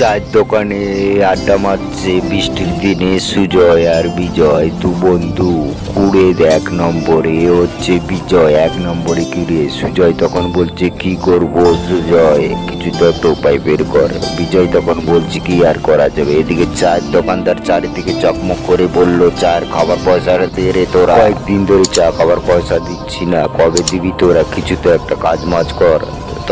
চায়ের দোকানে আড্ডা মারছে বৃষ্টির দিনে সুজয় আর বিজয় দু বন্ধু। কুড়ে 1 নম্বরে হচ্ছে বিজয় 1 নম্বরে কিরে। সুজয় তখন বলছে কি করব সুজয়, কিছু তো একটা উপায় বের কর। বিজয় তখন বলছে কি আর করা যাবে। এদিকে চায়ের দোকানদার চারিদিকে চকমক করে বলল, চায়ের খাবার পয়সাটা দে রে তোরা, কয়েকদিন ধরে চা খাবার পয়সা দিচ্ছি না, কবে দিবি তোরা, কিছু তো একটা কাজ মাজ কর।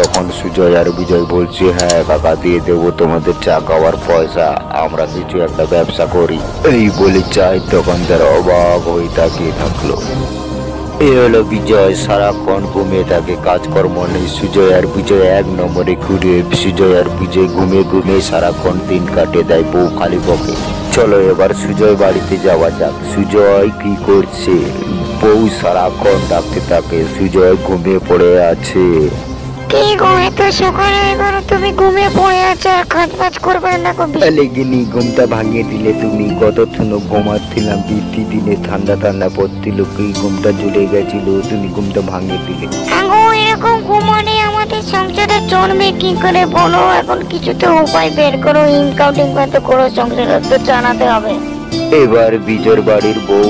তখন সুজয় আর বিজয় বলছে, হ্যাঁ কাকা দিয়ে দেবো তোমাদের চা খাওয়ার পয়সা, আমরা কিছু একটা ব্যবসা করি। এই বলে চায়ের দোকানদার অবাক হয়ে তাকিয়ে থাকলো। এ হলো বিজয়, সারাক্ষণ ঘুমিয়ে থাকে, কাজকর্ম নেই। সুজয় আর বিজয় 1 নম্বরে ঘুরে। সুজয় আর বিজয় ঘুমিয়ে সারাক্ষণ দিন কাটে দেয় বউ খালি বকে। চলো এবার সুজয় বাড়িতে যাওয়া যাক। সুজয় কি করছে, বউ সারাক্ষণ ডাকতে থাকে। সুজয় ঘুমিয়ে পড়ে আছে। কি গো, এত সকালে এখনো তুমি ঘুমিয়ে পড়ে আছো, আর কাজ বাজ করবে না? লেগিনি ঘুমটা ভাঙিয়ে দিলে তুমি। কতক্ষণ ঘুমাচ্ছিলাম, বৃষ্টি দিনে ঠান্ডা ঠান্ডা পড়ছিল, কি ঘুমটা চলে গেছিল, তুমি ঘুমটা ভাঙিয়ে দিলে। আগো এরকম ঘুমানে আমাদের সংসারে চলবে কি করে বলো? এখন কিছু তো উপায় বের করো, ইনকাম টিনকাম তো করো, সংসারে তো জানাতে হবে। এবার বিজয়ের বাড়ির বউ,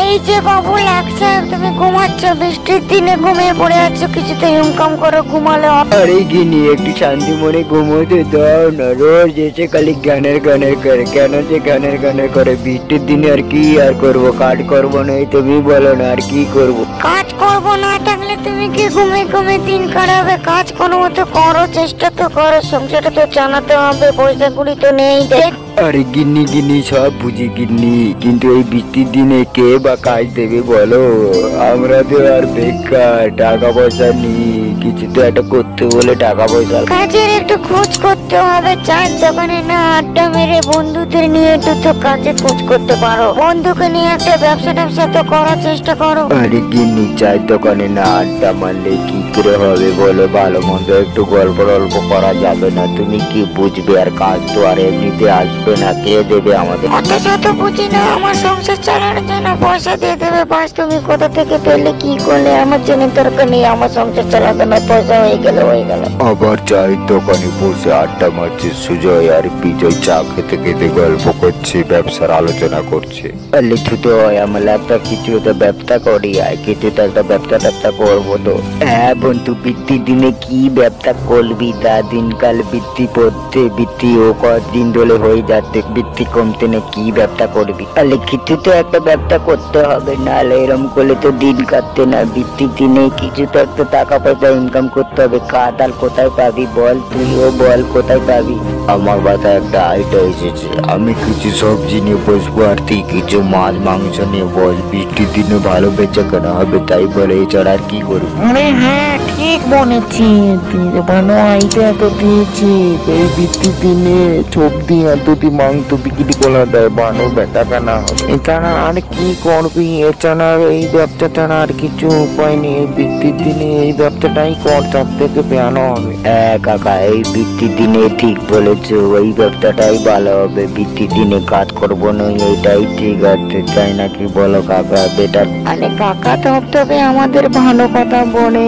এই যে বাবু লাগছে, তুমি ঘুমাচ্ছ, বৃষ্টির দিনে ঘুমিয়ে পড়ে আছো, কিছু তো ইনকাম করো, ঘুমালে হবে। আরে গিনি একটু শান্তি মনে ঘুমোতে দাও না, রোজ এসে খালি গানের করে। কেন যে গানের করে? বৃষ্টির দিনে আর কি আর করবো, কাজ করবো না, এই তুমি বলো না আর কি করবো। কাজ করবো না থাকলে তুমি কি ঘুমিয়ে দিন কাটাবে? কাজ কোনো মতো করো, চেষ্টা তো করো, সংসারটা তো জানাতে হবে, পয়সা কুড়ি তো নেই। আরে গিন্নি সব বুঝি গিন্নি, কিন্তু এই বৃষ্টির দিনে কে বা কাজ দেবে বলো? আমরা তো আর বেকার, টাকা পয়সা নেই, কিছু তো একটা করতে বলে টাকা পয়সা। কাজের একটু খোঁজ করতে হবে, চায়ের দোকানে না আড্ডা মেরে বন্ধুদের নিয়ে একটু তো কাজে খোঁজ করতে পারো, বন্ধুকে নিয়ে একটা ব্যবসা তো করার চেষ্টা করো। আরে গিন্নি চায়ের দোকানে না আড্ডা মারলে কি করে হবে বলো? ভালো মন্দ একটু গল্প করা যাবে না? তুমি কি বুঝবে? আর কাজ তো আর এমনিতে আসবে না, কে দেবে আমাদের? অত শত বুঝি না, আমার সংসার চালানোর জন্য পয়সা দিয়ে দেবে বাস, তুমি কোথা থেকে পেলে কি করলে আমার জন্য দরকার নেই, আমার সংসার চালাতে না, পয়সা হয়ে গেল। আবার চায়ের দোকানে বসে আড্ডা মারছে সুজয় আর বিজয়, চা খেতে খেতে গল্প করছে, ব্যবসার আলোচনা করছে। লিখু তো আমার একটা কিছু তো ব্যবসা করি, আর কিছু তো একটা ব্যবসা করবো তো। হ্যাঁ বন্ধু, বৃত্তির দিনে কি ব্যবসা করবি? তা দিনকাল বৃত্তি পড়তে, বৃত্তি ও কদিন ধরে হয়ে যাচ্ছে, বৃত্তি কমতে না, কি ব্যবসা করবি? তাহলে কিছু তো একটা ব্যবসা করতে হবে, নাহলে এরকম করলে তো দিন কাটতে না। বৃত্তির দিনে কিছু তো একটা টাকা পয়সা ইনকাম করতে হবে। কাঁদাল কোথায় পাবি বল? তুইও বল কোথায় পাবি? আমার মাথায় একটা আইডিয়া এসেছে, আমি কিছু সবজি নিয়ে বসবো আর তুই কিছু মাছ মাংস নিয়ে বস। বৃষ্টির দিনে ভালো বেচা কেনা হবে, তাই বলে এছাড়া আর কি করবো? আরে হ্যাঁ ঠিক বলেছিস, ভালো আইডিয়া তো দিয়েছি। এই বৃষ্টির দিনে সবজি আর দুটি মাংস বিক্রি করা দেয়, ভালো বেচা কেনা হবে। এছাড়া আর কি করবি? এছাড়া এই ব্যবসা ছাড়া আর কিছু উপায় নেই। বৃষ্টির দিনে এই ব্যবসাটাই কর, সব থেকে ভালো হবে। হ্যাঁ কাকা, এই বৃষ্টির দিনে ঠিক বলেছো, ওই ব্যবসাটাই ভালো হবে। বৃষ্টির দিনে কাজ করবো না, এটাই ঠিক আছে, তাই নাকি বলো কাকা? বেটার। আরে কাকা তো তবে আমাদের ভালো কথা বলে,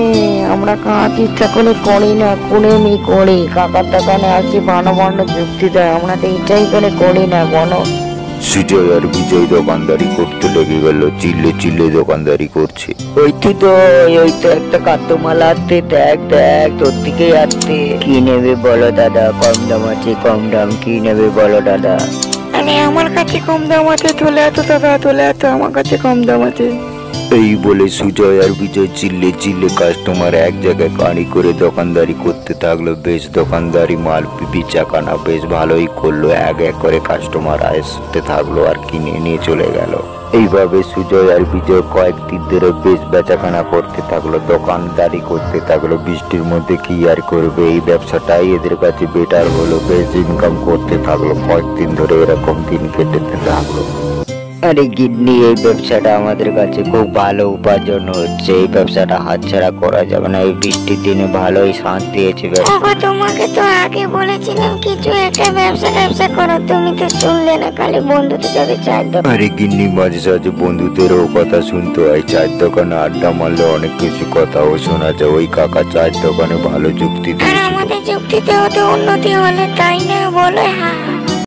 আমরা কাজ ইচ্ছা করে করি না, কুড়েমি করি। কাকার দোকানে আছি, ভালো যুক্তি দেয়, আমরা তো ইচ্ছাই করে করি না বলো। সুজয় আর বিজয় দোকানদারি করতে লেগে গেল, চিল্লে দোকানদারি করছে। ওই তো একটা কাস্টমার আসছে, দেখ তোর দিকেই আসছে। কি নেবে বলো দাদা? কম দাম আছে, কম দাম। কি নেবে বলো দাদা? আরে আমার কাছে কম দাম আছে, চলে এত দাদা, চলে এত, আমার কাছে কম দাম আছে। এই বলে সুজয় আর বিজয় চিল্লে কাস্টমার এক জায়গায় গাড়ি করে দোকানদারি করতে থাকলো। বেশ দোকানদারি মাল বেচাকেনা বেশ ভালোই করলো, এক করে কাস্টমার আসতে থাকলো আর কিনে নিয়ে চলে গেল। এইভাবে সুজয় আর বিজয় কয়েকদিন ধরে বেশ বেচাকেনা করতে থাকলো, দোকানদারি করতে থাকলো। বৃষ্টির মধ্যে কি আর করবে, এই ব্যবসাটাই এদের কাছে বেটার হলো, বেশ ইনকাম করতে থাকলো। কয়েকদিন ধরে এরকম দিন কেটে থাকলো। আরে গিন্নি, এই ব্যবসাটা আমাদের কাছে খুব ভালো উপার্জন হচ্ছে, এই ব্যবসাটা হাতছাড়া করা যাবে না। এই বৃষ্টির দিনে ভালোই শান্তি আছে ওগো, তোমাকে তো আগে বলেছিলাম কিছু একটা ব্যবসা করো, তুমি তো শুনলে না, খালি বন্ধুদের সাথে চার দোকান। আরে গিন্নি, মাঝে সাঝে বন্ধুদেরও কথা শুনতে হয়। চায়ের দোকানে আড্ডা মারলে অনেক কিছু কথাও শোনা যায়। ওই কাকা চায়ের দোকানে ভালো যুক্তি আর দিয়েছিল। আমাদের যুক্তিতেও তো উন্নতি হলে, তাই না বলো?